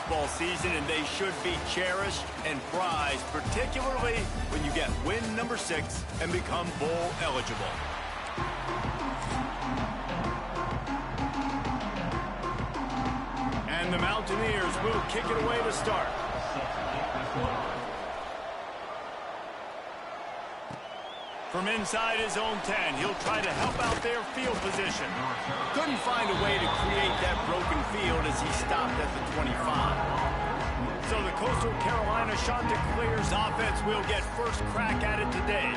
football season, and they should be cherished and prized, particularly when you get win number 6 and become bowl eligible. And the Mountaineers will kick it away to start. From inside his own 10, he'll try to help out their field position. Couldn't find a way to create that broken field as he stopped at the 25. So the Coastal Carolina Chanticleers offense will get first crack at it today.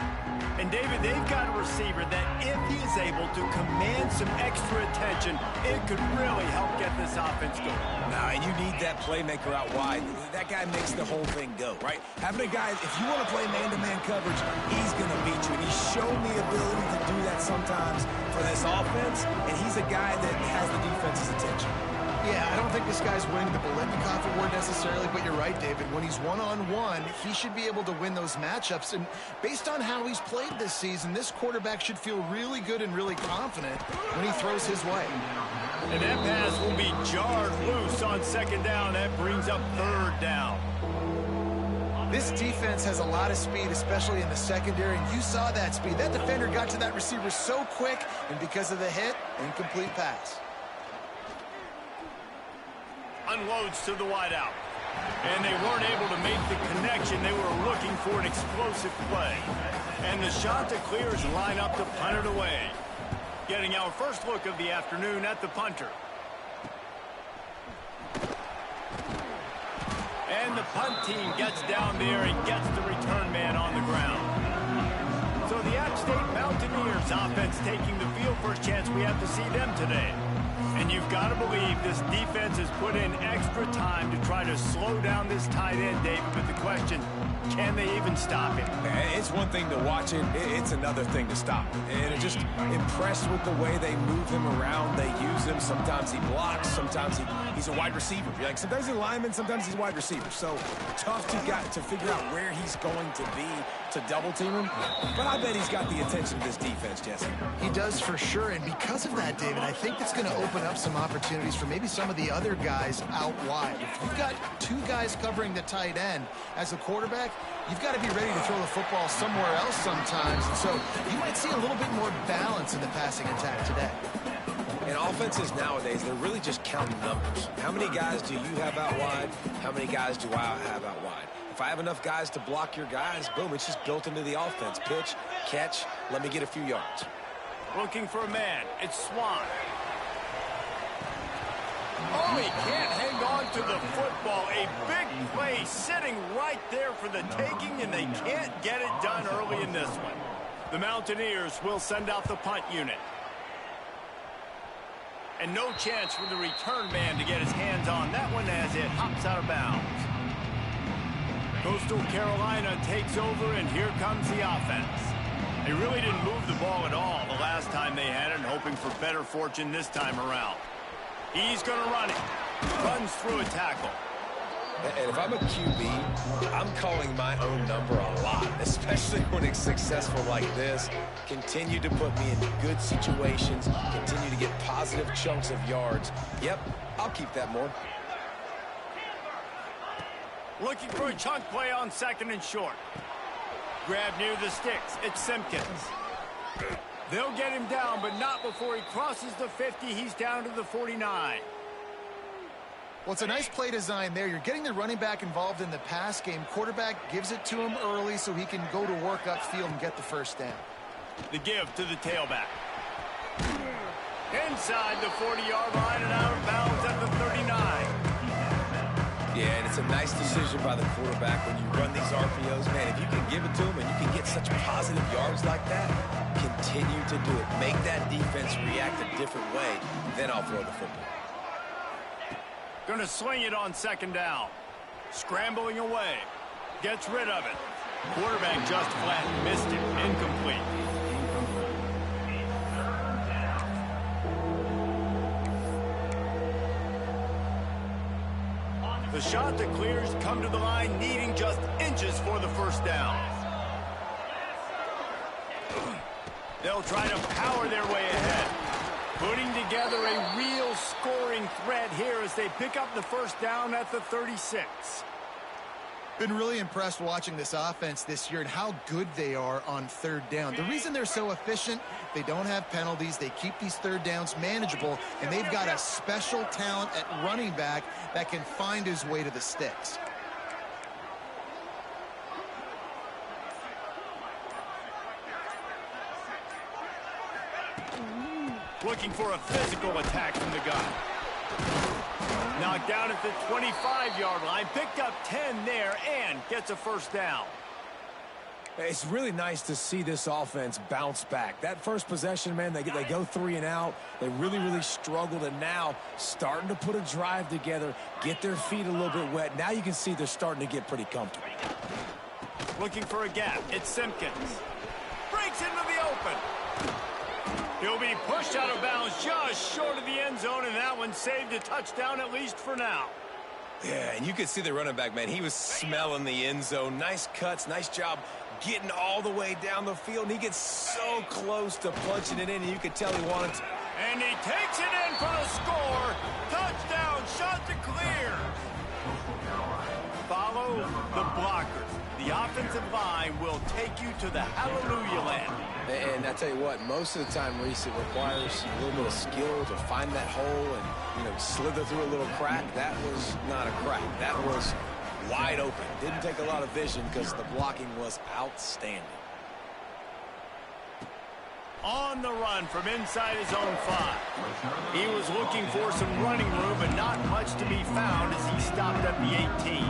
And David, they've got a receiver that if he is able to command some extra attention, it could really help get this offense going. Nah, and you need that playmaker out wide. That guy makes the whole thing go, right? Having a guy, if you want to play man-to-man coverage, he's going to beat you. And he's shown the ability to do that sometimes for this offense, and he's a guy that has the defense's attention. Yeah, I don't think this guy's winning the Bolitnikoff Award necessarily, but you're right, David. When he's one-on-one, he should be able to win those matchups. And based on how he's played this season, this quarterback should feel really good and really confident when he throws his way. And that pass will be jarred loose on second down. That brings up third down. This defense has a lot of speed, especially in the secondary, and you saw that speed. That defender got to that receiver so quick, and because of the hit, incomplete pass. Unloads to the wideout. And they weren't able to make the connection. They were looking for an explosive play. And the Chanticleers line up to punt it away. Getting our first look of the afternoon at the punter. And the punt team gets down there and gets the return man on the ground. So the App State Mountaineers offense taking the field. First chance we have to see them today. And you've got to believe this defense has put in extra time to try to slow down this tight end, David. But the question, can they even stop him? It's one thing to watch it. It's another thing to stop him. And just impressed with the way they move him around. They use him. Sometimes he blocks. Sometimes he's a wide receiver. Like sometimes he's a lineman. Sometimes he's a wide receiver. So tough to figure out where he's going to be to double team him. But I bet he's got the attention of this defense, Jesse. He does for sure. And because of that, David, I think it's going to open up some opportunities for maybe some of the other guys out wide. If you've got two guys covering the tight end as a quarterback, you've got to be ready to throw the football somewhere else sometimes. And so you might see a little bit more balance in the passing attack today. And offenses nowadays, they're really just counting numbers. How many guys do you have out wide? How many guys do I have out wide? If I have enough guys to block your guys, boom, it's just built into the offense. Pitch, catch, let me get a few yards. Looking for a man. It's Swan. Oh, he can't hang on to the football. A big play sitting right there for the taking, and they can't get it done early in this one. The Mountaineers will send out the punt unit. And no chance for the return man to get his hands on that one as it hops out of bounds. Coastal Carolina takes over, and here comes the offense. They really didn't move the ball at all the last time they had it, and hoping for better fortune this time around. He's going to run it. Runs through a tackle. And if I'm a QB, I'm calling my own number a lot, especially when it's successful like this. Continue to put me in good situations. Continue to get positive chunks of yards. Yep, I'll keep that more. Looking for a chunk play on second and short. Grab near the sticks. It's Simpkins. They'll get him down, but not before he crosses the 50. He's down to the 49. Well, it's a nice play design there. You're getting the running back involved in the pass game. Quarterback gives it to him early so he can go to work upfield and get the first down. The give to the tailback. Inside the 40-yard line and out of bounds at the 39. Yeah, and it's a nice decision by the quarterback when you run these RPOs. Man, if you can give it to him and you can get such positive yards like that, continue to do it. Make that defense react a different way, then I'll throw the football. Going to sling it on second down. Scrambling away. Gets rid of it. Quarterback just flat missed it. Incomplete. The Chanticleers come to the line needing just inches for the first down. They'll try to power their way ahead. Putting together a real scoring threat here as they pick up the first down at the 36. Been really impressed watching this offense this year and how good they are on third down. The reason they're so efficient, they don't have penalties, they keep these third downs manageable, and they've got a special talent at running back that can find his way to the sticks. Looking for a physical attack from the gun. Knocked down at the 25-yard line, picked up 10 there, and gets a first down. It's really nice to see this offense bounce back. That first possession, man, they go 3 and out. They really struggled, and now starting to put a drive together, get their feet a little bit wet. Now you can see they're starting to get pretty comfortable. Looking for a gap. It's Simpkins. Breaks into the open. He'll be pushed out of bounds just short of the end zone, and that one saved a touchdown at least for now. Yeah, and you could see the running back, man. He was smelling the end zone. Nice cuts, nice job getting all the way down the field. And he gets so close to punching it in, and you could tell he wanted to. And he takes it in for the score. Touchdown, shot to clear. Follow the blockers. The offensive line will take you to the hallelujah land. And I tell you what, most of the time, Reese, it requires a little bit of skill to find that hole and, slither through a little crack. That was not a crack. That was wide open. Didn't take a lot of vision because the blocking was outstanding. On the run from inside his own 5. He was looking for some running room, but not much to be found as he stopped at the 18.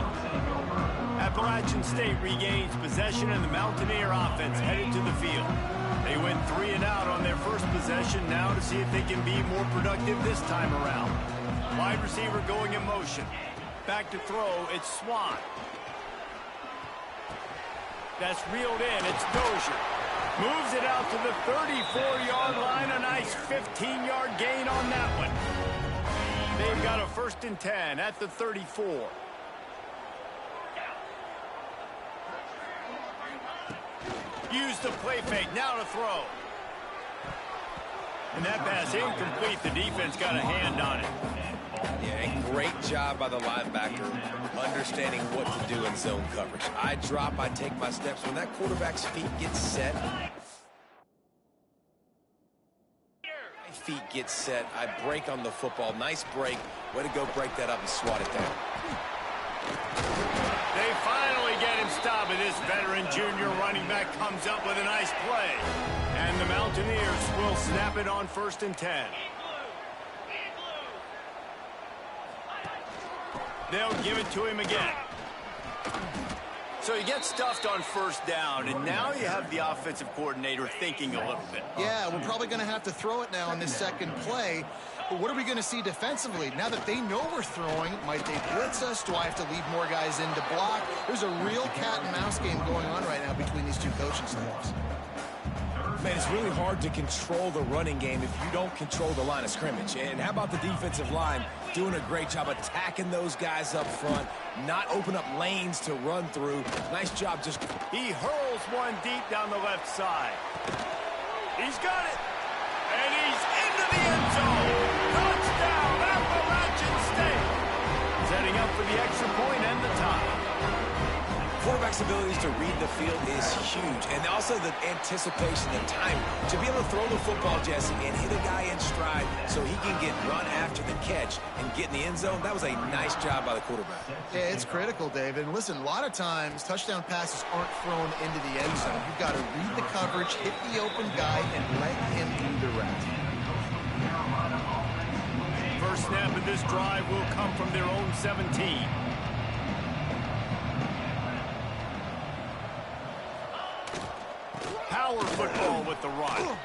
Appalachian State regains possession, and the Mountaineer offense headed to the field. They went 3 and out on their first possession now to see if they can be more productive this time around. Wide receiver going in motion. Back to throw, it's Swan. That's reeled in, it's Dozier. Moves it out to the 34-yard line, a nice 15-yard gain on that one. They've got a 1st and 10 at the 34. Use the play fake, now to throw. And that pass incomplete. The defense got a hand on it. Yeah, great job by the linebacker understanding what to do in zone coverage. I drop, I take my steps. When that quarterback's feet get set, I break on the football. Nice break. Way to go break that up and swat it down. They finally get him stopped, and this veteran junior running back comes up with a nice play. And the Mountaineers will snap it on 1st and 10. They'll give it to him again. So you get stuffed on 1st down, and now you have the offensive coordinator thinking a little bit. Yeah, we're probably going to have to throw it now in this second play. But what are we going to see defensively? Now that they know we're throwing, might they blitz us? Do I have to leave more guys in to block? There's a real cat and mouse game going on right now between these two coaching staffs. Man, it's really hard to control the running game if you don't control the line of scrimmage. And how about the defensive line doing a great job attacking those guys up front, not open up lanes to run through. Nice job just... He hurls one deep down the left side. He's got it. And he's into the end zone. Touchdown, Appalachian State. Setting up for the extra point and the tie. Quarterback's abilities to read the field is huge. And also the anticipation, the time to be able to throw the football, Jesse, and hit a guy in stride so he can get run after the catch and get in the end zone. That was a nice job by the quarterback. Yeah, it's critical, David. And listen, a lot of times touchdown passes aren't thrown into the end zone. You've got to read the coverage, hit the open guy, and let him do the rest. First snap of this drive will come from their own 17. Power football with the run.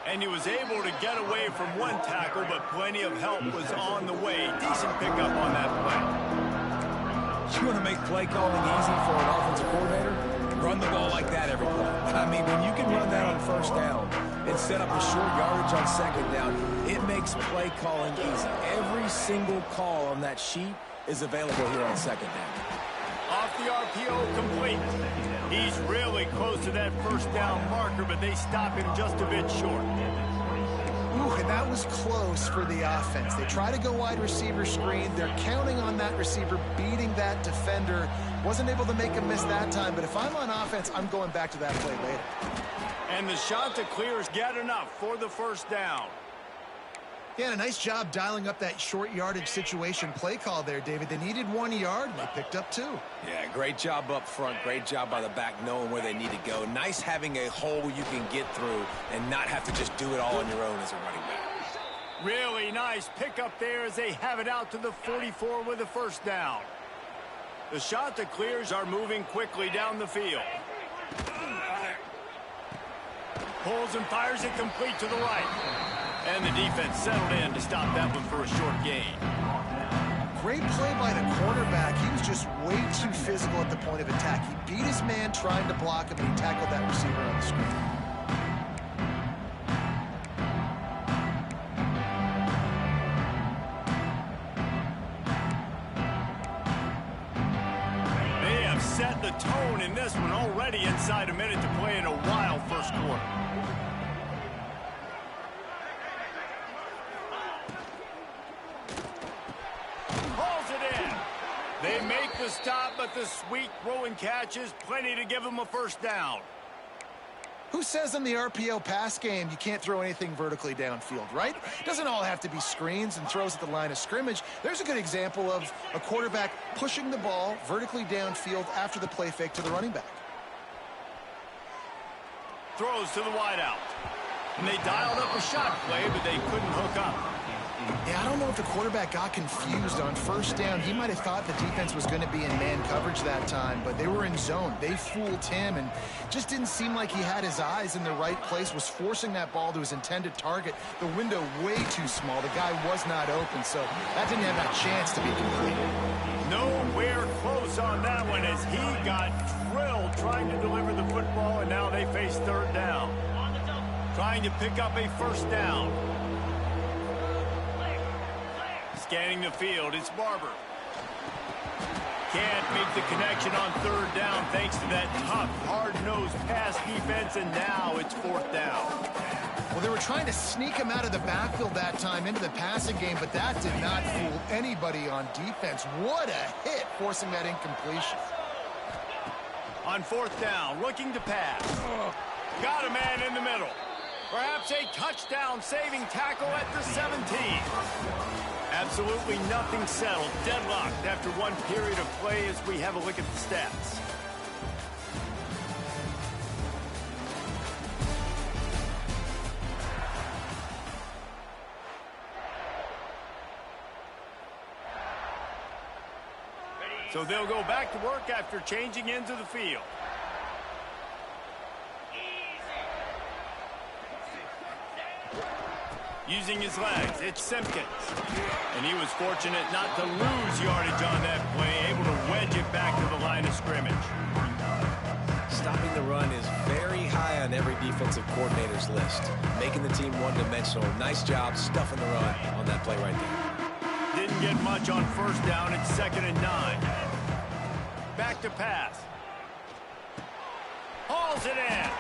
And he was able to get away from one tackle, but plenty of help was on the way. Decent pickup on that play. You want to make play calling easy for an offensive coordinator? Run the ball like that every play. I mean, when you can run that on 1st down and set up a short yardage on 2nd down, it makes play calling easy. Every single call on that sheet is available here on 2nd down. Off the RPO, complete. He's really close to that 1st down marker, but they stop him just a bit short. Ooh, and that was close for the offense. They try to go wide receiver screen. They're counting on that receiver beating that defender. Wasn't able to make a miss that time, but if I'm on offense, I'm going back to that play later. And the shot to clear is get enough for the first down. Yeah, and a nice job dialing up that short yardage situation play call there, David. They needed 1 yard, and they picked up 2. Yeah, great job up front. Great job by the back knowing where they need to go. Nice having a hole you can get through and not have to just do it all on your own as a running back. Really nice pickup there as they have it out to the 44 with a first down. The shot to clears are moving quickly down the field. Pulls and fires it complete to the right. And the defense settled in to stop that one for a short gain. Great play by the cornerback. He was just way too physical at the point of attack. He beat his man trying to block him, and he tackled that receiver on the screen. They have set the tone in this one already inside a minute to play in a wild first quarter. They make the stop, but the sweet throw and catch is plenty to give them a first down. Who says in the RPO pass game you can't throw anything vertically downfield, right? It doesn't all have to be screens and throws at the line of scrimmage. There's a good example of a quarterback pushing the ball vertically downfield after the play fake to the running back. Throws to the wideout. And they dialed up a shot play, but they couldn't hook up. Yeah, I don't know if the quarterback got confused on first down. He might have thought the defense was going to be in man coverage that time, but they were in zone. They fooled him and just didn't seem like he had his eyes in the right place, was forcing that ball to his intended target. The window way too small. The guy was not open, so that didn't have that chance to be completed. Nowhere close on that one as he got drilled trying to deliver the football, and now they face third down. Trying to pick up a first down. Scanning the field, it's Barber. Can't make the connection on third down thanks to that tough, hard-nosed pass defense, and now it's fourth down. Well, they were trying to sneak him out of the backfield that time into the passing game, but that did not fool anybody on defense. What a hit, forcing that incompletion. On fourth down, looking to pass. Got a man in the middle. Perhaps a touchdown-saving tackle at the 17. Absolutely nothing settled. Deadlocked after one period of play as we have a look at the stats. So they'll go back to work after changing into the field. Using his legs, it's Simpkins. And he was fortunate not to lose yardage on that play, able to wedge it back to the line of scrimmage. Stopping the run is very high on every defensive coordinator's list. Making the team one-dimensional. Nice job stuffing the run on that play right there. Didn't get much on first down. It's 2nd and 9. Back to pass. Hauls it in.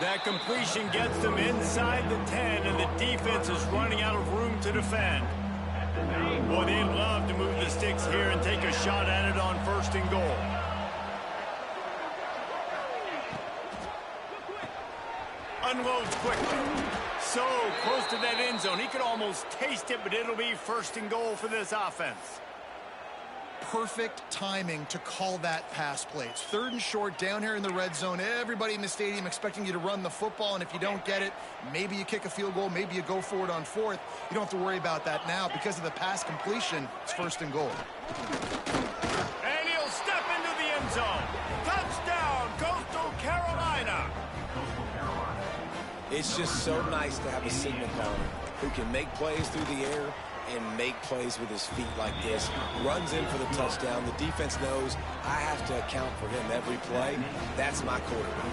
That completion gets them inside the 10, and the defense is running out of room to defend. Boy, they'd love to move the sticks here and take a shot at it on 1st and goal. Unloads quickly. So close to that end zone. He could almost taste it, but it'll be 1st and goal for this offense. Perfect timing to call that pass play. It's 3rd and short down here in the red zone. Everybody in the stadium expecting you to run the football, and if you don't get it, maybe you kick a field goal, maybe you go for it on 4th. You don't have to worry about that now. Because of the pass completion, it's 1st and goal. And he'll step into the end zone. Touchdown, Coastal Carolina. It's just so nice to have a signal caller who can make plays through the air and make plays with his feet like this. Runs in for the touchdown. The defense knows I have to account for him every play. That's my quarterback.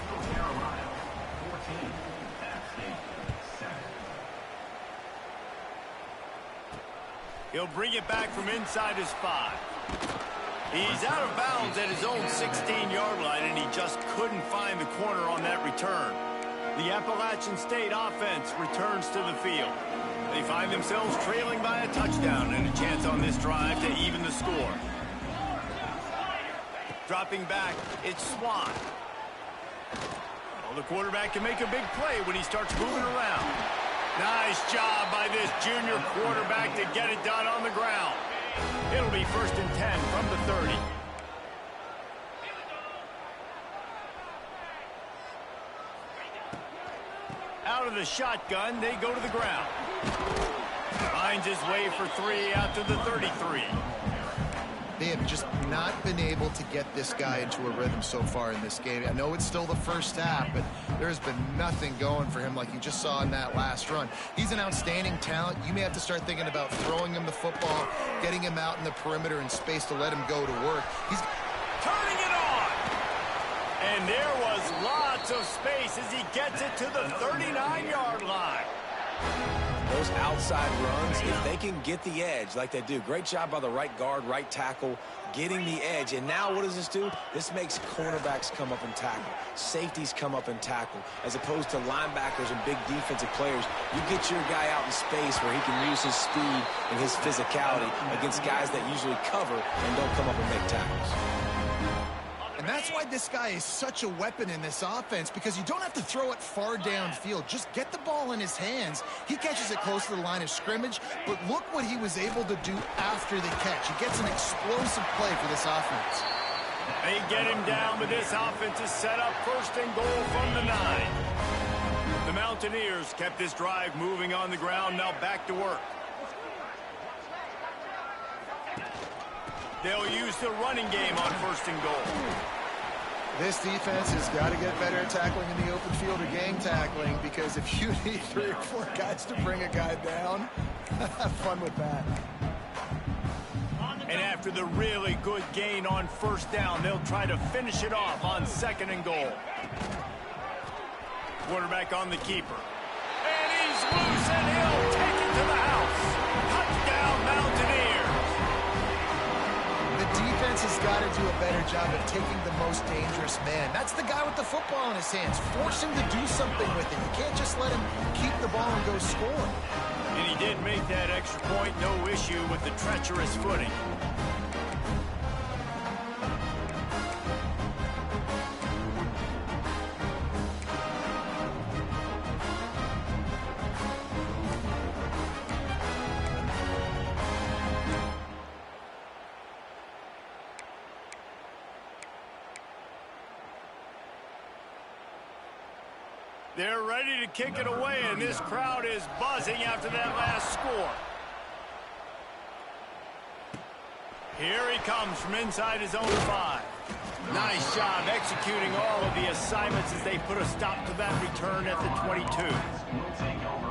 He'll bring it back from inside his 5. He's out of bounds at his own 16-yard line, and he just couldn't find the corner on that return. The Appalachian State offense returns to the field. They find themselves trailing by a touchdown and a chance on this drive to even the score. Dropping back, it's Swan. Well, the quarterback can make a big play when he starts moving around. Nice job by this junior quarterback to get it done on the ground. It'll be 1st and 10 from the 30. Out of the shotgun, they go to the ground. Finds his way for 3 out to the 33. They have just not been able to get this guy into a rhythm so far in this game. I know it's still the first half, but there's been nothing going for him like you just saw in that last run. He's an outstanding talent. You may have to start thinking about throwing him the football, getting him out in the perimeter in space to let him go to work. He's turning it on. And there was lots of space as he gets it to the 39-yard line. Those outside runs, if they can get the edge like they do, great job by the right guard, right tackle, getting the edge. And now what does this do? This makes cornerbacks come up and tackle. Safeties come up and tackle. As opposed to linebackers and big defensive players, you get your guy out in space where he can use his speed and his physicality against guys that usually cover and don't come up and make tackles. And that's why this guy is such a weapon in this offense, because you don't have to throw it far downfield. Just get the ball in his hands. He catches it close to the line of scrimmage, but look what he was able to do after the catch. He gets an explosive play for this offense. They get him down, but this offense is set up 1st and goal from the 9. The Mountaineers kept this drive moving on the ground, now back to work. They'll use the running game on 1st and goal. This defense has got to get better at tackling in the open field or gang tackling, because if you need 3 or 4 guys to bring a guy down, have fun with that. And after the really good gain on 1st down, they'll try to finish it off on 2nd and goal. Quarterback on the keeper. And he's loose, and he'll take it to the house. Touchdown, Mountaineers. Defense has got to do a better job of taking the most dangerous man. That's the guy with the football in his hands. Force him to do something with it. You can't just let him keep the ball and go score. And he did make that extra point, no issue with the treacherous footing. They're ready to kick it away, and this crowd is buzzing after that last score. Here he comes from inside his own 5. Nice job executing all of the assignments as they put a stop to that return at the 22.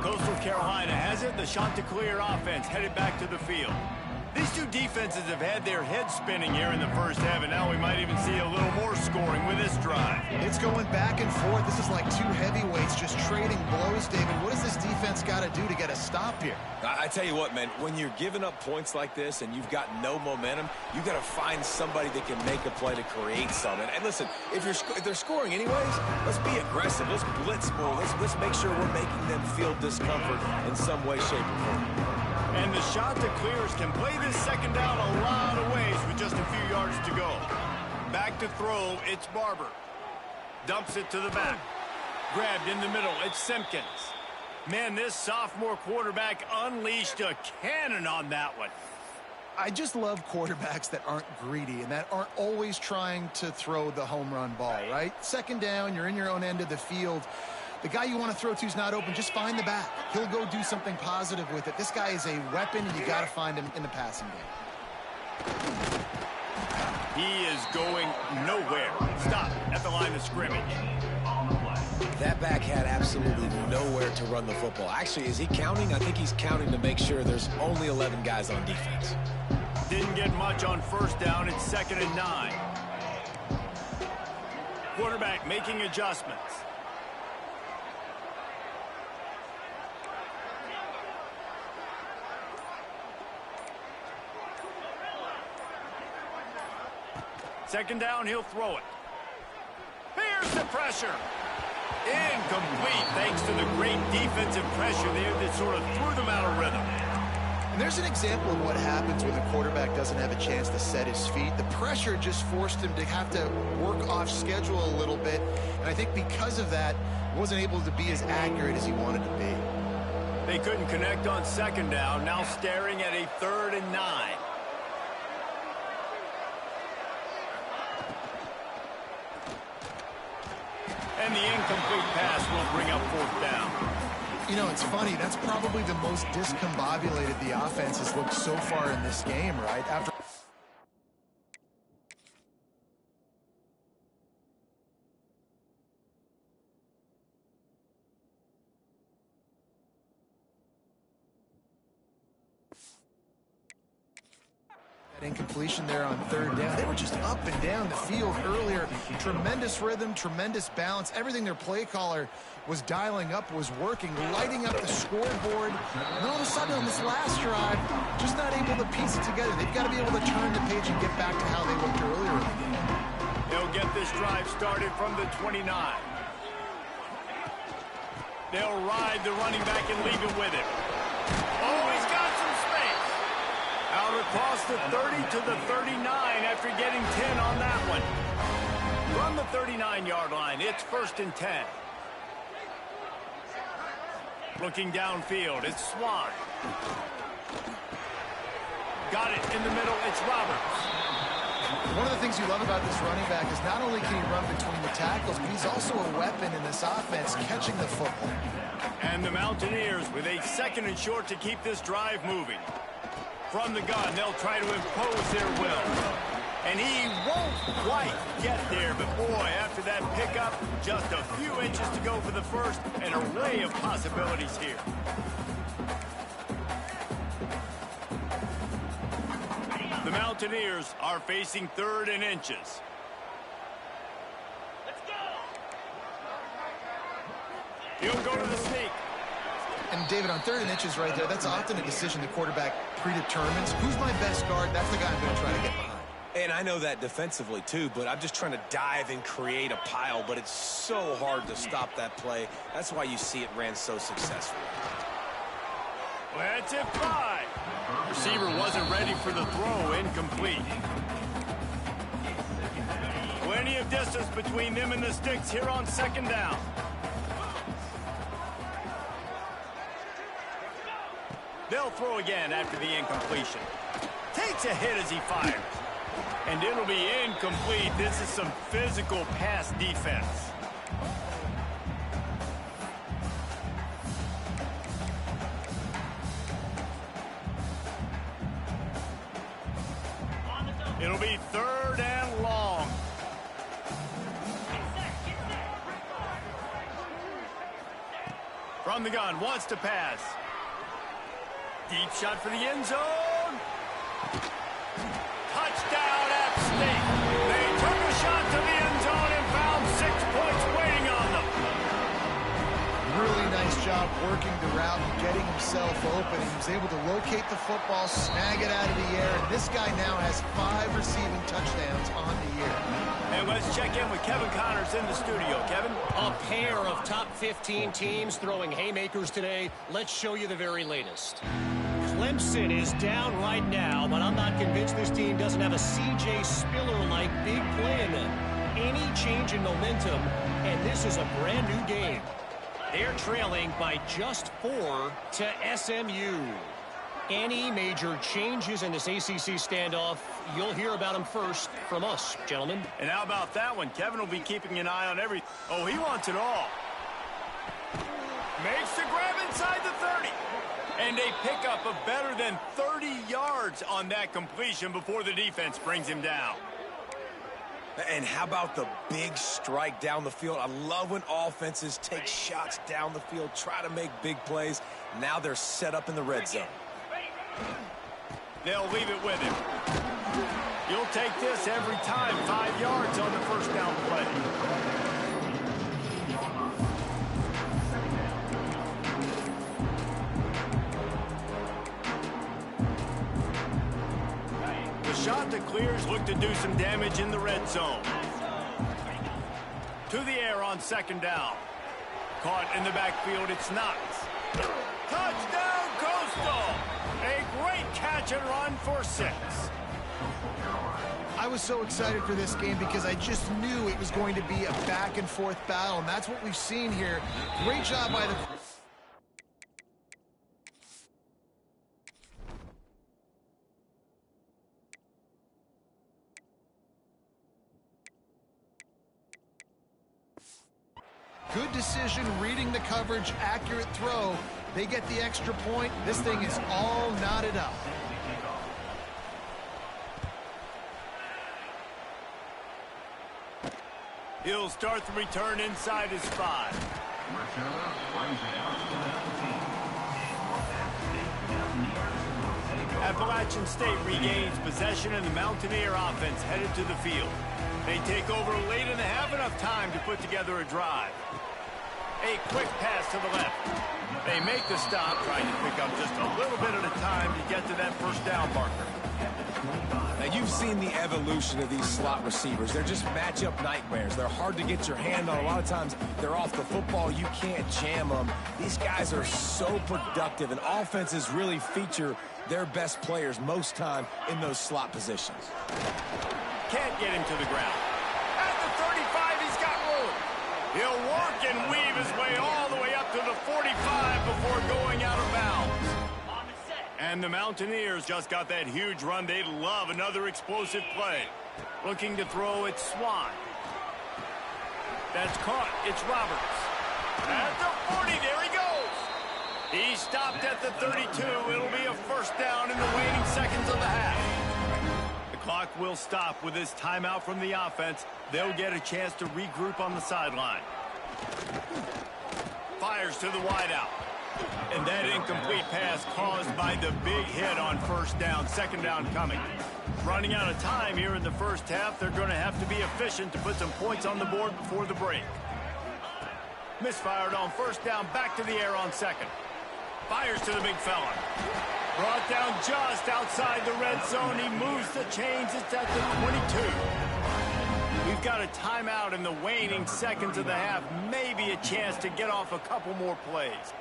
Coastal Carolina has it. The Chanticleer offense headed back to the field. These two defenses have had their heads spinning here in the first half, and now we might even see a little more scoring with this drive. It's going back and forth. This is like 2 heavyweights just trading blows, David. What does this defense got to do to get a stop here? I tell you what, man, when you're giving up points like this and you've got no momentum, you got to find somebody that can make a play to create something. And listen, if they're scoring anyways, let's be aggressive. Let's blitz more. Let's make sure we're making them feel discomfort in some way, shape, or form. And the Chanticleers can play this 2nd down a lot of ways with just a few yards to go. Back to throw, it's Barber. Dumps it to the back. Grabbed in the middle, it's Simpkins. Man, this sophomore quarterback unleashed a cannon on that one. I just love quarterbacks that aren't greedy and that aren't always trying to throw the home run ball, right? 2nd down, you're in your own end of the field. The guy you want to throw to is not open. Just find the back. He'll go do something positive with it. This guy is a weapon, and you got to find him in the passing game. He is going nowhere. Stop at the line of scrimmage. That back had absolutely nowhere to run the football. Actually, is he counting? I think he's counting to make sure there's only 11 guys on defense. Didn't get much on 1st down. It's 2nd and 9. Quarterback making adjustments. Second down, he'll throw it. Here's the pressure. Incomplete, thanks to the great defensive pressure there that sort of threw them out of rhythm. And there's an example of what happens when the quarterback doesn't have a chance to set his feet. The pressure just forced him to have to work off schedule a little bit. And I think because of that, wasn't able to be as accurate as he wanted to be. They couldn't connect on second down, now staring at a 3rd and 9. And the incomplete pass will bring up 4th down. You know, it's funny. That's probably the most discombobulated the offense has looked so far in this game, right? After incompletion there on 3rd down. They were just up and down the field earlier. Tremendous rhythm, tremendous balance. Everything their play caller was dialing up was working, lighting up the scoreboard. And all of a sudden on this last drive, just not able to piece it together. They've got to be able to turn the page and get back to how they looked earlier in the game. They'll get this drive started from the 29. They'll ride the running back and leave it with him. Oh, he's got some space. Out across the 30 to the 39 after getting 10 on that one. From the 39-yard line, it's 1st and 10. Looking downfield, it's Swan. Got it in the middle, it's Roberts. One of the things you love about this running back is not only can he run between the tackles, but he's also a weapon in this offense, catching the football. And the Mountaineers with a 2nd and short to keep this drive moving. From the gun, they'll try to impose their will. And he won't quite get there, but boy, after that pickup, just a few inches to go for the first, an array of possibilities here. The Mountaineers are facing 3rd and inches. Let's go! He'll go to the sneak. And David, on 3rd and inches right there, that's often a decision the quarterback predetermines. Who's my best guard? That's the guy I'm going to try to get behind. And I know that defensively, too, but I'm just trying to dive and create a pile, but it's so hard to stop that play. That's why you see it ran so successfully. Let's it fly. Receiver wasn't ready for the throw, incomplete. Plenty of distance between them and the sticks here on 2nd down. They'll throw again after the incompletion. Takes a hit as he fires. And it'll be incomplete. This is some physical pass defense. It'll be 3rd and long. From the gun, wants to pass. Deep shot for the end zone. Touchdown, App State. They took a shot to the end zone and found 6 points waiting on them. Really nice job working the route and getting himself open. He was able to locate the football, snag it out of the air, and this guy now has 5 receiving touchdowns on the year. And let's check in with Kevin Connors in the studio. Kevin? A pair of top 15 teams throwing haymakers today. Let's show you the very latest. Clemson is down right now, but I'm not convinced this team doesn't have a C.J. Spiller-like big play in them. Any change in momentum, and this is a brand new game. They're trailing by just 4 to SMU. Any major changes in this ACC standoff, you'll hear about them first from us, gentlemen. And how about that one? Kevin will be keeping an eye on everything. Oh, he wants it all. Makes the grab inside the 30. And a pickup of better than 30 yards on that completion before the defense brings him down. And how about the big strike down the field? I love when offenses take shots down the field, try to make big plays. Now they're set up in the red zone. They'll leave it with him. You'll take this every time. 5 yards on the first down play. The shot that clears looked to do some damage in the red zone. To the air on 2nd down. Caught in the backfield, it's Knox. Touchdown, Costal! A great catch and run for 6. I was so excited for this game because I just knew it was going to be a back-and-forth battle, and that's what we've seen here. Great job by the... Good decision, reading the coverage, accurate throw. They get the extra point. This thing is all knotted up. He'll start the return inside his 5. Appalachian State regains possession and the Mountaineer offense headed to the field. They take over late in the half, enough time to put together a drive. A quick pass to the left. They make the stop, trying to pick up just a little bit at a time to get to that first down marker. Now, you've seen the evolution of these slot receivers. They're just matchup nightmares. They're hard to get your hand on. A lot of times, they're off the football. You can't jam them. These guys are so productive, and offenses really feature their best players most time in those slot positions. Can't get him to the ground. At the 35, he's got room. He'll work and weave his way all the way up to the 45 before going out of bounds. And the Mountaineers just got that huge run. They love another explosive play. Looking to throw, it's Swan. That's caught. It's Roberts. At the 40, there he goes. He stopped at the 32. It'll be a first down in the waning seconds of the half. The clock will stop with this timeout from the offense. They'll get a chance to regroup on the sideline. Fires to the wideout. And that incomplete pass caused by the big hit on first down. Second down coming. Running out of time here in the first half. They're going to have to be efficient to put some points on the board before the break. Misfired on first down. Back to the air on second. Fires to the big fella. Brought down just outside the red zone. He moves the chains. It's at the 22. We've got a timeout in the waning seconds of the half. Maybe a chance to get off a couple more plays.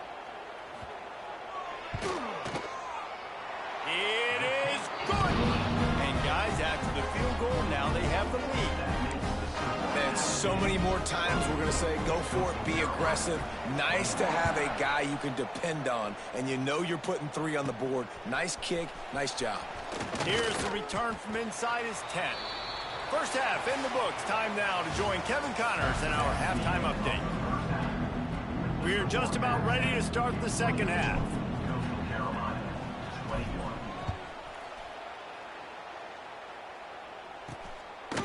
It is good. And guys, after the field goal, now they have the lead. And so many more times we're going to say, go for it, be aggressive. Nice to have a guy you can depend on, and you know you're putting 3 on the board. Nice kick, nice job. Here's the return from inside his 10. First half in the books. Time now to join Kevin Connors in our halftime update. We're just about ready to start the second half.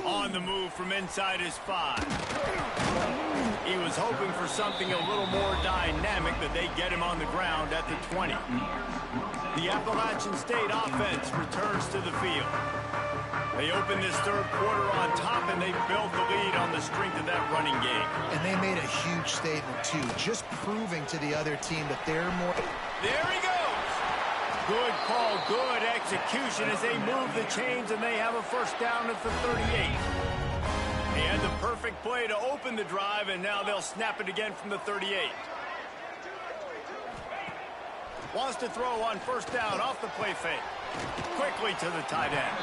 On the move from inside his 5. He was hoping for something a little more dynamic, but they get him on the ground at the 20. The Appalachian State offense returns to the field. They open this third quarter on top, and they built the lead on the strength of that running game. And they made a huge statement, too, just proving to the other team that they're more... There he goes! Good call, good execution as they move the chains, and they have a first down at the 38. They had the perfect play to open the drive, and now they'll snap it again from the 38. Wants to throw on first down off the play fake. Quickly to the tight end.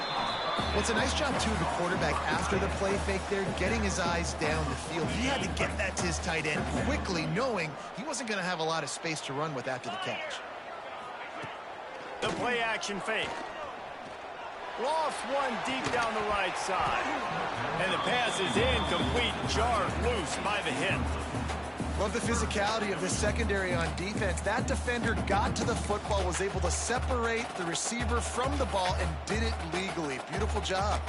Well, it's a nice job, too, of the quarterback after the play fake there, getting his eyes down the field. He had to get that to his tight end quickly, knowing he wasn't going to have a lot of space to run with after the catch. The play action fake. Lost one deep down the right side. And the pass is incomplete, jarred loose by the hit. Love the physicality of this secondary on defense. That defender got to the football, was able to separate the receiver from the ball, and did it legally. Beautiful job.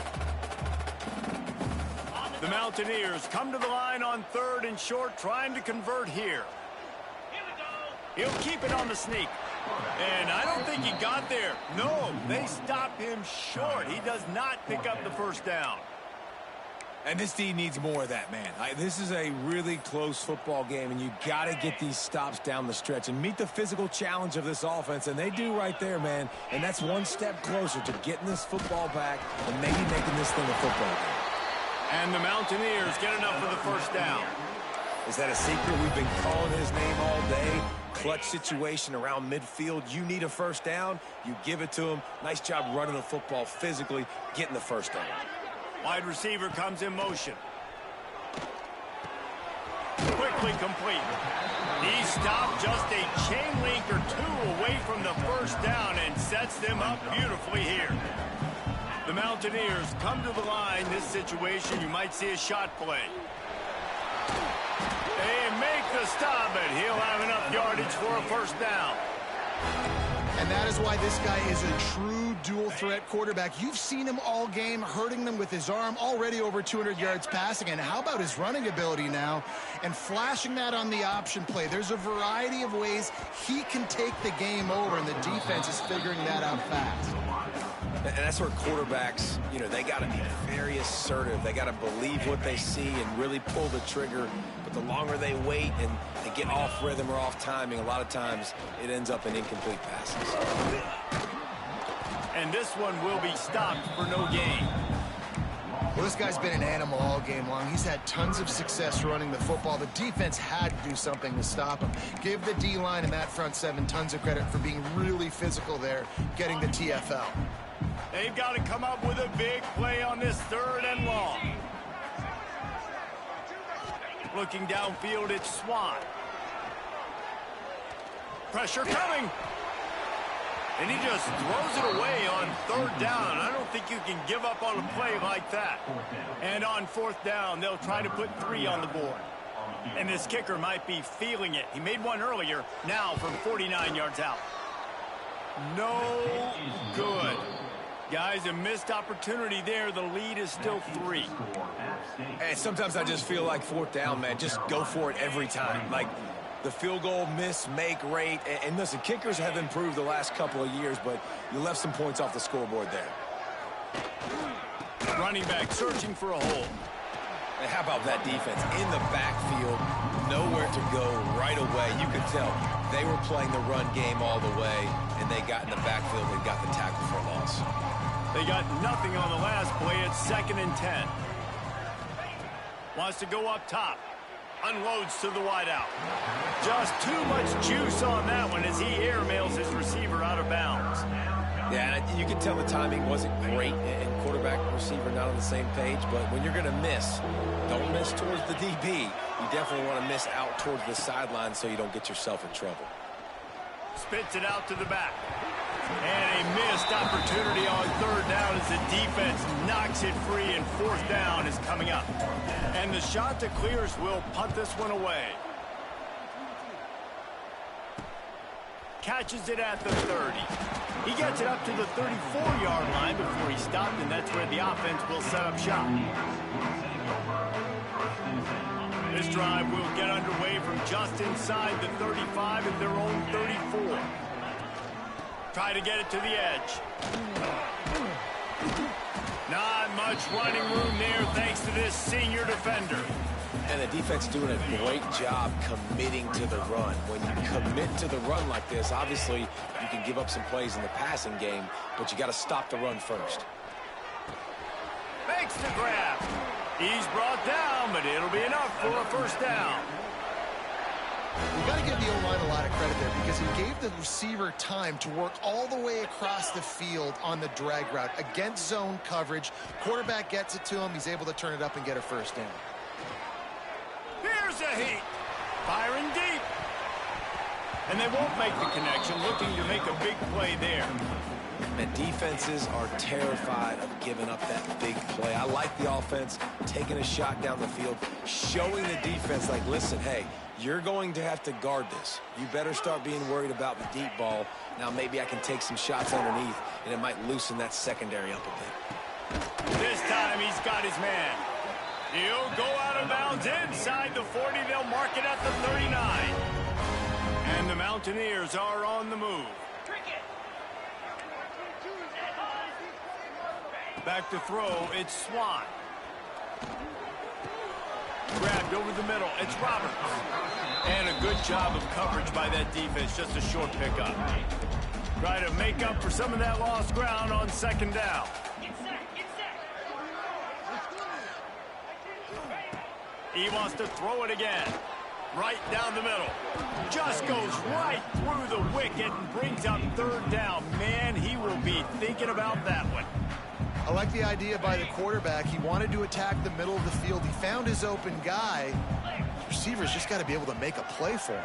The Mountaineers come to the line on 3rd and short, trying to convert here. He'll keep it on the sneak. And I don't think he got there. No, they stop him short. He does not pick up the first down. And this D needs more of that, man. This is a really close football game, and you got to get these stops down the stretch and meet the physical challenge of this offense, and they do right there, man. And that's one step closer to getting this football back and maybe making this thing a football game. And the Mountaineers get enough for the first down. Is that a secret? We've been calling his name all day. Clutch situation around midfield. You need a first down, you give it to him. Nice job running the football physically, getting the first down. Wide receiver comes in motion. Quickly complete. He stopped just a chain link or two away from the first down and sets them up beautifully here. The Mountaineers come to the line. This situation, you might see a shot play. They make the stop, but he'll have enough yardage for a first down. And that is why this guy is a true dual-threat quarterback. You've seen him all game, hurting them with his arm, already over 200 yards passing. And how about his running ability now? And flashing that on the option play. There's a variety of ways he can take the game over, and the defense is figuring that out fast. And that's where quarterbacks, you know, they got to be very assertive. They got to believe what they see and really pull the trigger. But the longer they wait and they get off rhythm or off timing, a lot of times it ends up in incomplete passes. And this one will be stopped for no gain. Well, this guy's been an animal all game long. He's had tons of success running the football. The defense had to do something to stop him. Give the D-line and that front seven tons of credit for being really physical there, getting the TFL. They've got to come up with a big play on this 3rd and long. Looking downfield, it's Swan. Pressure coming. And he just throws it away on 3rd down. I don't think you can give up on a play like that. And on 4th down, they'll try to put 3 on the board. And this kicker might be feeling it. He made one earlier, now from 49 yards out. No good. Guys, a missed opportunity there. The lead is still 3. And sometimes I just feel like 4th down, man, just go for it every time. Like the field goal miss, make rate. And listen, kickers have improved the last couple of years, but you left some points off the scoreboard there. Running back searching for a hole. And how about that defense? In the backfield, nowhere to go right away. You could tell they were playing the run game all the way, and they got in the backfield and got the tackle for a loss. They got nothing on the last play. It's 2nd and 10. Wants to go up top. Unloads to the wideout. Just too much juice on that one as he airmails his receiver out of bounds. Yeah, and you can tell the timing wasn't great, and quarterback and receiver not on the same page, but when you're going to miss, don't miss towards the DB. You definitely want to miss out towards the sideline so you don't get yourself in trouble. Spits it out to the back. And a missed opportunity on 3rd down as the defense knocks it free, and 4th down is coming up. And the shot that clears will punt this one away. Catches it at the 30. He gets it up to the 34-yard line before he stopped, and that's where the offense will set up shop. This drive will get underway from just inside the 35 at their own 34. Try to get it to the edge. Not much running room there thanks to this senior defender. And the defense doing a great job committing to the run. When you commit to the run like this, obviously you can give up some plays in the passing game, but you got to stop the run first. Makes the grab. He's brought down, but it'll be enough for a first down. You got to give the O-line a lot of credit there because he gave the receiver time to work all the way across the field on the drag route against zone coverage. Quarterback gets it to him. He's able to turn it up and get a first down. Here's a heat. Firing deep. And they won't make the connection, looking to make a big play there. And defenses are terrified of giving up that big play. I like the offense taking a shot down the field, showing the defense like, listen, hey, you're going to have to guard this. You better start being worried about the deep ball. Now maybe I can take some shots underneath, and it might loosen that secondary up a bit. This time he's got his man. He'll go out of bounds inside the 40. They'll mark it at the 39. And the Mountaineers are on the move. Back to throw, it's Swan. Grabbed over the middle, it's Roberts. And a good job of coverage by that defense, just a short pickup. Try to make up for some of that lost ground on 2nd down. He wants to throw it again. Right down the middle. Just goes right through the wicket and brings up third down. Man, he will be thinking about that one. I like the idea by the quarterback. He wanted to attack the middle of the field. He found his open guy. The receiver's just got to be able to make a play for him.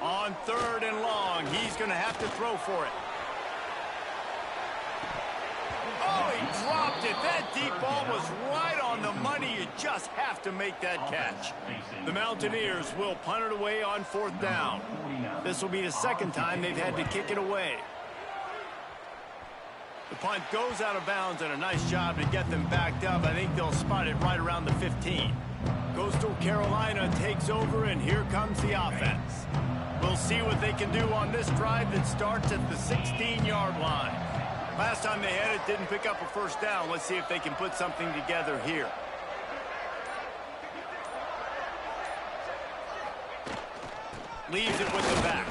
On third and long, he's going to have to throw for it. Oh, he dropped it. That deep ball was right on the money. You just have to make that catch. The Mountaineers will punt it away on fourth down. This will be the second time they've had to kick it away. The punt goes out of bounds, and a nice job to get them backed up. I think they'll spot it right around the 15. Coastal Carolina takes over, and here comes the offense. We'll see what they can do on this drive that starts at the 16-yard line. Last time they had it, didn't pick up a first down. Let's see if they can put something together here. Leaves it with the back.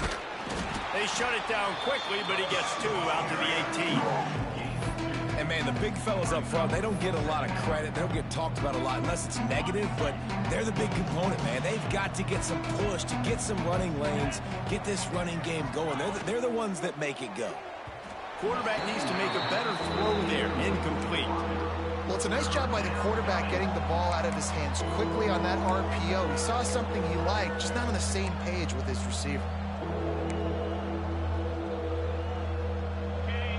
They shut it down quickly, but he gets two out to the 18. And, man, the big fellas up front, they don't get a lot of credit. They don't get talked about a lot unless it's negative, but they're the big component, man. They've got to get some push, to get some running lanes, get this running game going. They're the ones that make it go. Quarterback needs to make a better throw there. Incomplete. Well, it's a nice job by the quarterback getting the ball out of his hands quickly on that RPO. He saw something he liked, just not on the same page with his receiver.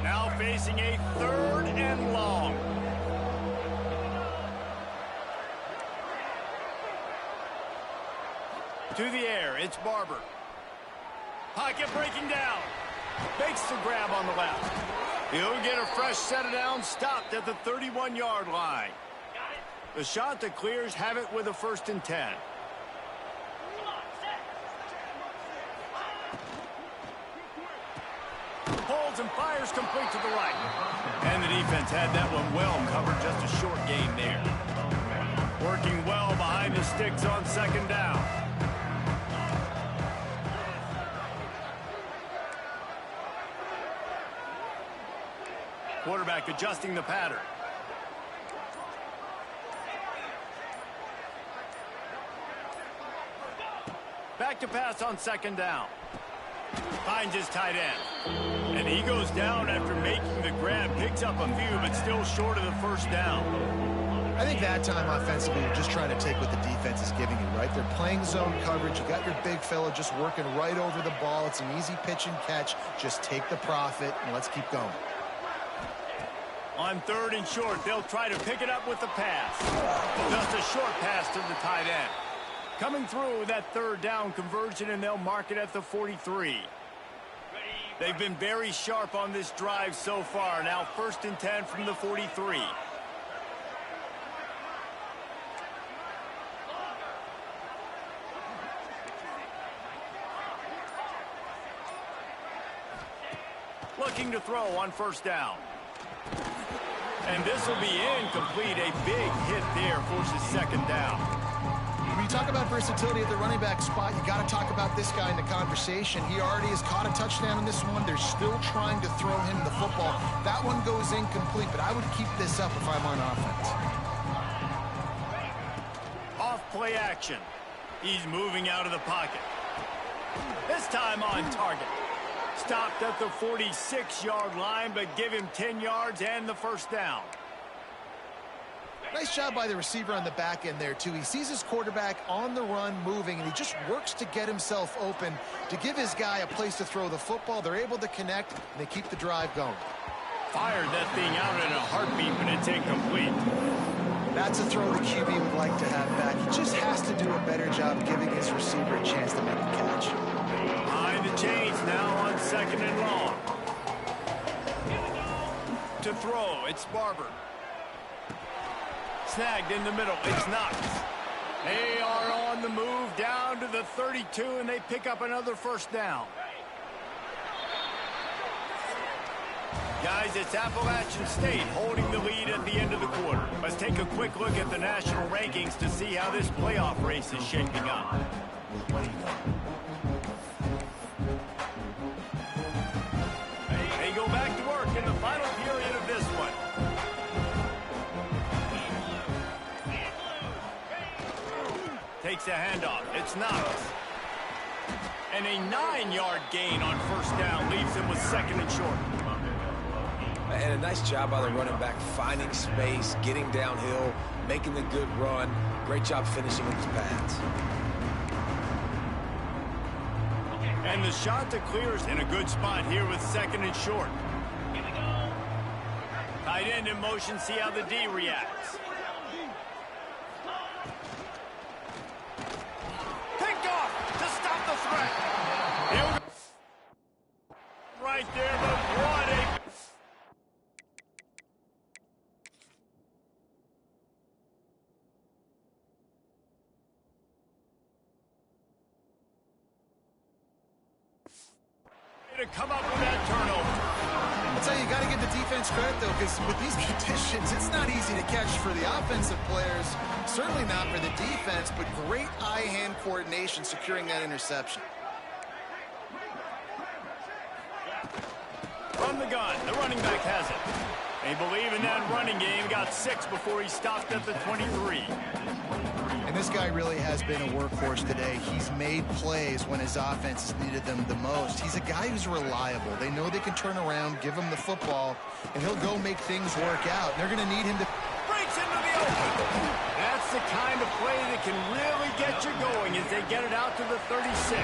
Now facing a third and long. To the air, it's Barber. Pocket breaking down. Makes the grab on the left. He'll get a fresh set of downs, stopped at the 31-yard line. The shot that clears have it with a 1st and 10. Holds and fires complete to the right. And the defense had that one well covered, just a short gain there. Working well behind the sticks on 2nd down. Quarterback adjusting the pattern. Back to pass on 2nd down. Finds his tight end. And he goes down after making the grab. Picks up a few, but still short of the 1st down. I think that time offensively, you're just trying to take what the defense is giving you, right? They're playing zone coverage. You got your big fella just working right over the ball. It's an easy pitch and catch. Just take the profit, and let's keep going. On 3rd and short, they'll try to pick it up with the pass. Just a short pass to the tight end. Coming through with that 3rd down conversion, and they'll mark it at the 43. They've been very sharp on this drive so far. Now 1st and 10 from the 43. Looking to throw on 1st down. And this will be incomplete. A big hit there forces 2nd down. When you talk about versatility at the running back spot, you got to talk about this guy in the conversation. He already has caught a touchdown in this one. They're still trying to throw him the football. That one goes incomplete, but I would keep this up if I'm on offense. Off play action. He's moving out of the pocket. This time on target. Stopped at the 46-yard line, but give him 10 yards and the 1st down. Nice job by the receiver on the back end there, too. He sees his quarterback on the run moving, and he just works to get himself open to give his guy a place to throw the football. They're able to connect, and they keep the drive going. Fired that thing out in a heartbeat, but it's incomplete. That's a throw the QB would like to have back. He just has to do a better job giving his receiver a chance to make a catch. Behind the chains now on 2nd and long. To throw, it's Barber. Snagged in the middle, it's Knox. They are on the move down to the 32, and they pick up another 1st down. Guys, it's Appalachian State holding the lead at the end of the quarter. Let's take a quick look at the national rankings to see how this playoff race is shaping up. They go back to work in the final period of this one. Takes a handoff. It's Knox. And a 9-yard gain on first down leaves him with 2nd and short. And a nice job by the running back, finding space, getting downhill, making the good run. Great job finishing with his pads. And the shot to clear is in a good spot here with 2nd and short. Here we go. Tight end in motion, see how the D reacts. Picked off to stop the threat. Here we go. Right there, but what a... to come up with that turnover. I'll tell you, you got to give the defense credit, though, because with these conditions, it's not easy to catch for the offensive players. Certainly not for the defense, but great eye-hand coordination securing that interception. From the gun, the running back has it. They believe in that running game. Got 6 before he stopped at the 23. And this guy really has been a workhorse today. He's made plays when his offense has needed them the most. He's a guy who's reliable. They know they can turn around, give him the football, and he'll go make things work out. They're going to need him to... Breaks into the open. That's the kind of play that can really get you going as they get it out to the 36.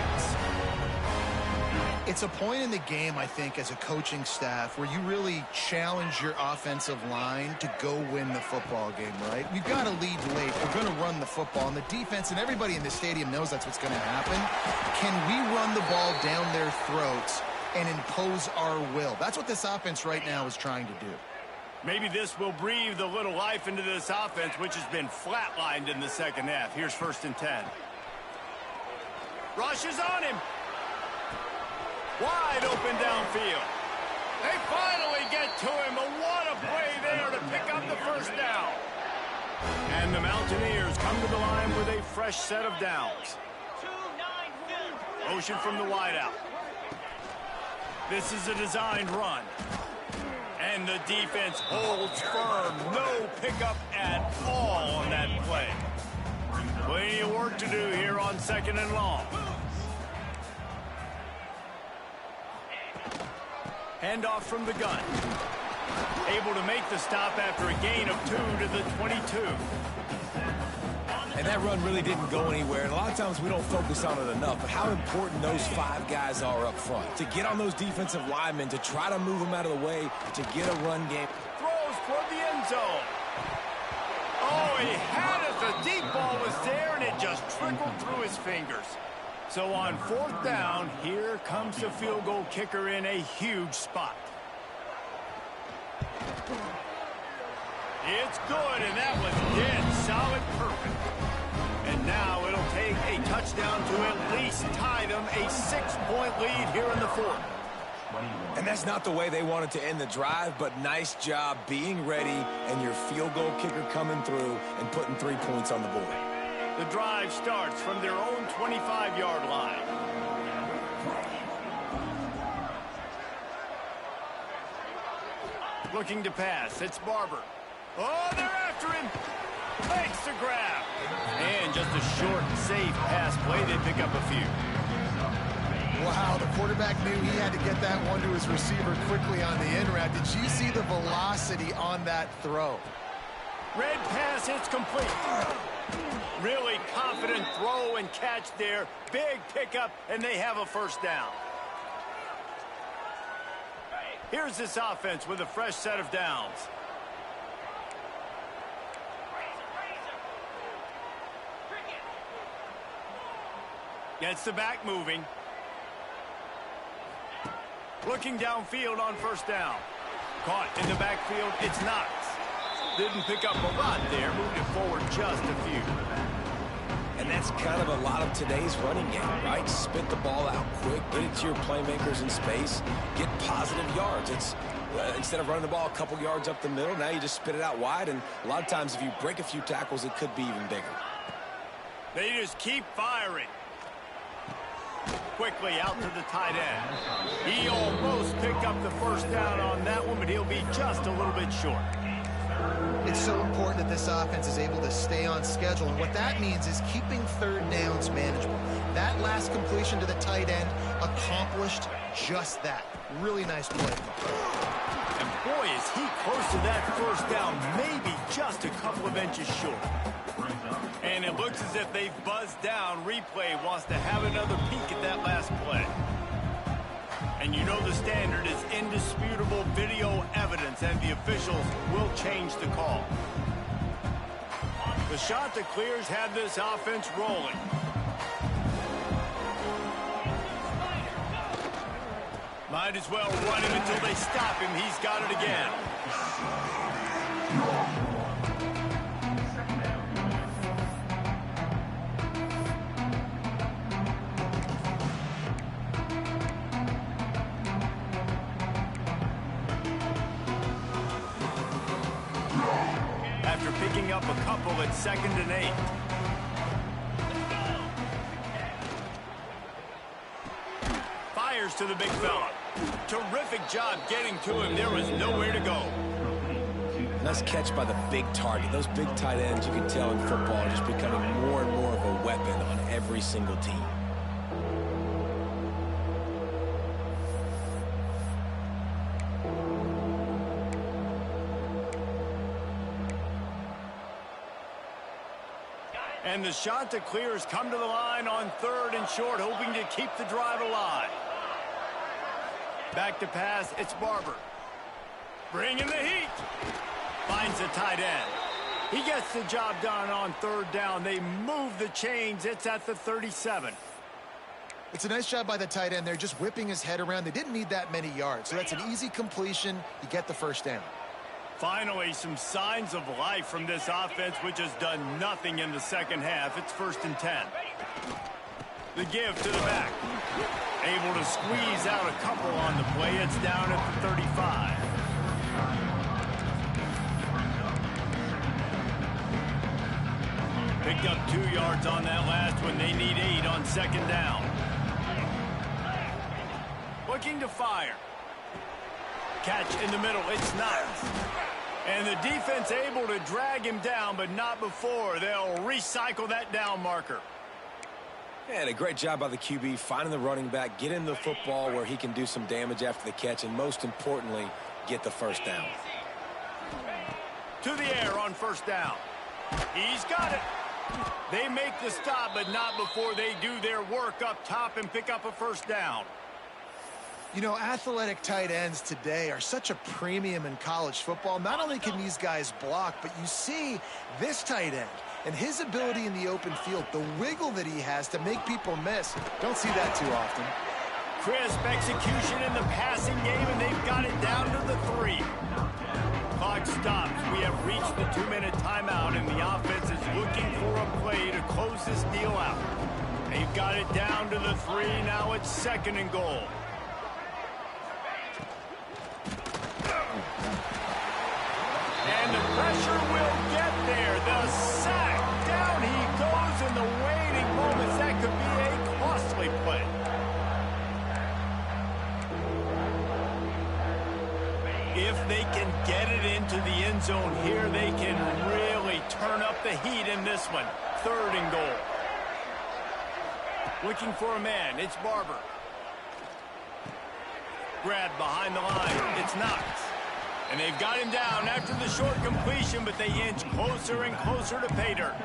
It's a point in the game, I think, as a coaching staff where you really challenge your offensive line to go win the football game, right? We've got to lead late. We're going to run the football. And the defense and everybody in the stadium knows that's what's going to happen. Can we run the ball down their throats and impose our will? That's what this offense right now is trying to do. Maybe this will breathe a little life into this offense, which has been flatlined in the second half. Here's 1st and 10. Rush is on him. Wide open downfield. They finally get to him, but what a play there to pick up the first down. And the Mountaineers come to the line with a fresh set of downs. Motion from the wideout. This is a designed run. And the defense holds firm. No pickup at all on that play. Plenty of work to do here on 2nd and long. Handoff from the gun. Able to make the stop after a gain of 2 to the 22. And that run really didn't go anywhere. And a lot of times we don't focus on it enough, but how important those 5 guys are up front. To get on those defensive linemen, to try to move them out of the way, to get a run game. Throws toward the end zone. Oh, he had it. The deep ball was there, and it just trickled through his fingers. So on 4th down, here comes the field goal kicker in a huge spot. It's good, and that was dead solid perfect. And now it'll take a touchdown to at least tie them a 6-point lead here in the 4th. And that's not the way they wanted to end the drive, but nice job being ready and your field goal kicker coming through and putting 3 points on the board. The drive starts from their own 25-yard line. Looking to pass. It's Barber. Oh, they're after him. Makes the grab. And just a short, safe pass play. They pick up a few. Wow, the quarterback knew he had to get that one to his receiver quickly on the in route. Did you see the velocity on that throw? Red pass hits complete. Really confident throw and catch there. Big pickup, and they have a first down. Here's this offense with a fresh set of downs. Gets the back moving. Looking downfield on first down. Caught in the backfield, it's Knox. Didn't pick up a lot there, moved it forward just a few. And that's kind of a lot of today's running game, right? Spit the ball out quick, get it to your playmakers in space, get positive yards. It's instead of running the ball a couple yards up the middle, now you just spit it out wide, and a lot of times if you break a few tackles, it could be even bigger. They just keep firing. Quickly out to the tight end. He almost picked up the first down on that one, but he'll be just a little bit short. It's so important important that this offense is able to stay on schedule, and what that means is keeping third downs manageable. That last completion to the tight end accomplished just that. Really nice play. And boy, is he close to that first down, maybe just a couple of inches short. And it looks as if they've buzzed down. Replay wants to have another peek at that last play. And you know the standard is indisputable video evidence, and the officials will change the call. The shot that clears had this offense rolling. Might as well run him until they stop him. He's got it again. After picking up a couple at 2nd and 8. Fires to the big fella. Terrific job getting to him. There was nowhere to go. Nice catch by the big target. Those big tight ends, you can tell in football, are just becoming more and more of a weapon on every single team. And the shot to clear has come to the line on 3rd and short, hoping to keep the drive alive. Back to pass, it's Barber. Bringing the heat. Finds the tight end. He gets the job done on 3rd down. They move the chains. It's at the 37. It's a nice job by the tight end there, just whipping his head around. They didn't need that many yards, so that's an easy completion. You get the first down. Finally, some signs of life from this offense, which has done nothing in the second half. It's 1st and 10. The give to the back. Able to squeeze out a couple on the play. It's down at the 35. Picked up 2 yards on that last one. They need 8 on 2nd down. Looking to fire. Catch in the middle. It's nice. And the defense able to drag him down, but not before. They'll recycle that down marker. And a great job by the QB, finding the running back, get him the football where he can do some damage after the catch, and most importantly, get the first down. To the air on 1st down. He's got it. They make the stop, but not before they do their work up top and pick up a first down. You know, athletic tight ends today are such a premium in college football. Not only can these guys block, but you see this tight end and his ability in the open field, the wiggle that he has to make people miss. Don't see that too often. Crisp execution in the passing game, and they've got it down to the 3. Clock stops. We have reached the 2-minute timeout, and the offense is looking for a play to close this deal out. They've got it down to the 3. Now it's 2nd and goal. And the pressure will get there. The sack. Down he goes in the waiting moments. That could be a costly play. If they can get it into the end zone here, they can really turn up the heat in this one. 3rd and goal. Looking for a man. It's Barber. Grabbed behind the line. It's Knox. And they've got him down after the short completion, but they inch closer and closer to pay dirt.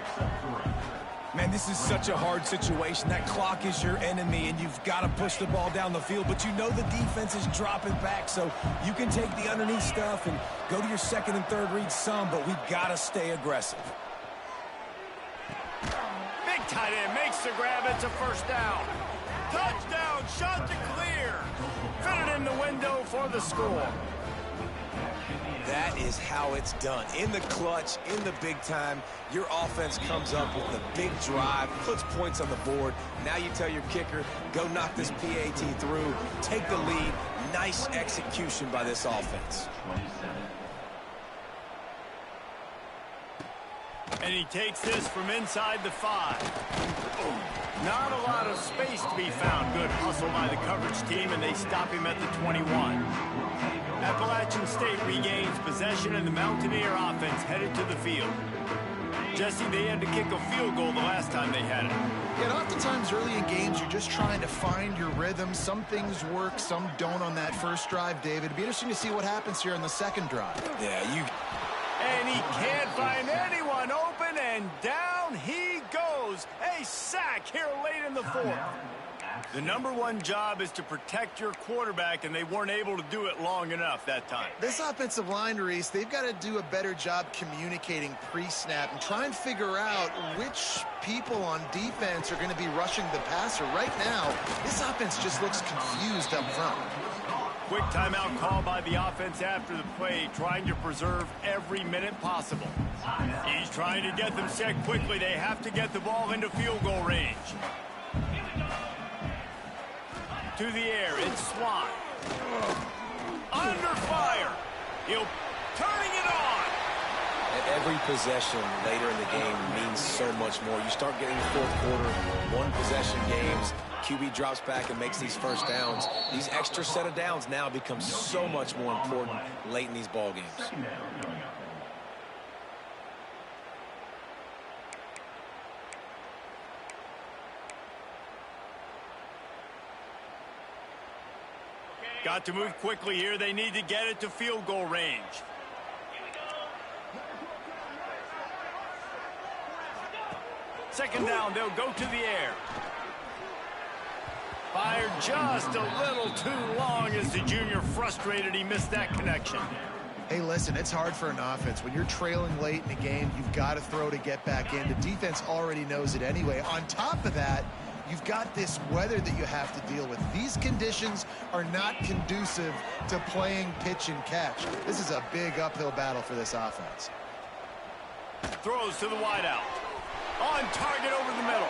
Man, this is such a hard situation. That clock is your enemy, and you've got to push the ball down the field. But you know the defense is dropping back, so you can take the underneath stuff and go to your 2nd and 3rd read some, but we've got to stay aggressive. Big tight end makes the grab. It's a first down. Touchdown, shot to clear. Fitted in the window for the score. That is how it's done. In the clutch, in the big time, your offense comes up with a big drive, puts points on the board. Now you tell your kicker, go knock this PAT through, take the lead. Nice execution by this offense. And he takes this from inside the 5. Not a lot of space to be found. Good hustle by the coverage team, and they stop him at the 21. Appalachian State regains possession and the Mountaineer offense headed to the field. Jesse, they had to kick a field goal the last time they had it. Yeah, and oftentimes early in games, you're just trying to find your rhythm. Some things work, some don't on that first drive, David. It'd be interesting to see what happens here on the second drive. Yeah, And he can't find anyone open, and down he goes. A sack here late in the fourth. The #1 job is to protect your quarterback, and they weren't able to do it long enough that time. This offensive line, Reese, they've got to do a better job communicating pre-snap and try and figure out which people on defense are going to be rushing the passer. Right now, this offense just looks confused up front. Quick timeout call by the offense after the play, trying to preserve every minute possible. He's trying to get them set quickly. They have to get the ball into field goal range. To the air, it's Swan. Under fire. He'll turning it on. And every possession later in the game means so much more. You start getting the fourth quarter, one possession games. QB drops back and makes these first downs. These extra set of downs now become so much more important late in these ball games. Got to move quickly here. They need to get it to field goal range. Second down, they'll go to the air. Fired just a little too long as the junior frustrated he missed that connection. Hey, listen, it's hard for an offense. When you're trailing late in a game, you've got to throw to get back in. The defense already knows it anyway. On top of that, you've got this weather that you have to deal with. These conditions are not conducive to playing pitch and catch. This is a big uphill battle for this offense. Throws to the wideout. On target over the middle.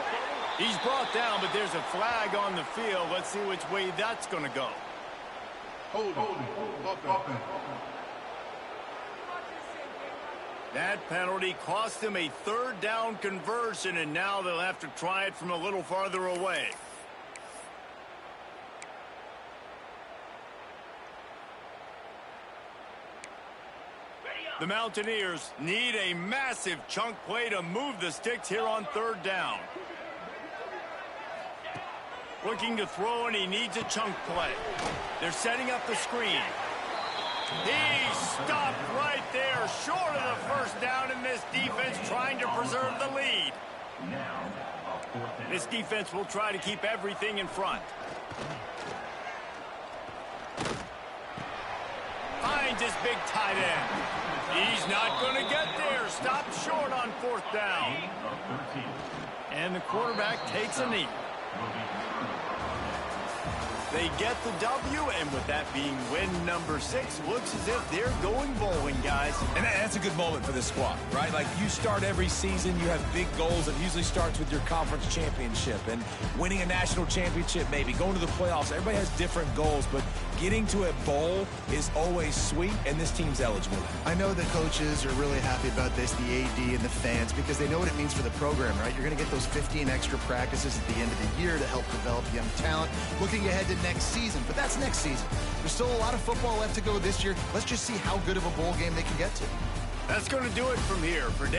He's brought down, but there's a flag on the field. Let's see which way that's going to go. That penalty cost him a third down conversion, and now they'll have to try it from a little farther away. The Mountaineers need a massive chunk play to move the sticks here on third down. Looking to throw, and he needs a chunk play. They're setting up the screen. He stopped right there, short of the first down, and this defense trying to preserve the lead. This defense will try to keep everything in front. Finds his big tight end. He's not going to get there. Stopped short on fourth down. And the quarterback takes a knee. They get the W, and with that being win number 6, looks as if they're going bowling, guys. And that's a good moment for this squad, right? Like, you start every season, you have big goals. It usually starts with your conference championship and winning a national championship, maybe going to the playoffs. Everybody has different goals, but getting to a bowl is always sweet, and this team's eligible. I know the coaches are really happy about this, the AD and the fans, because they know what it means for the program, right? You're going to get those 15 extra practices at the end of the year to help develop young talent. Looking ahead to next season, but that's next season. There's still a lot of football left to go this year. Let's just see how good of a bowl game they can get to. That's going to do it from here. For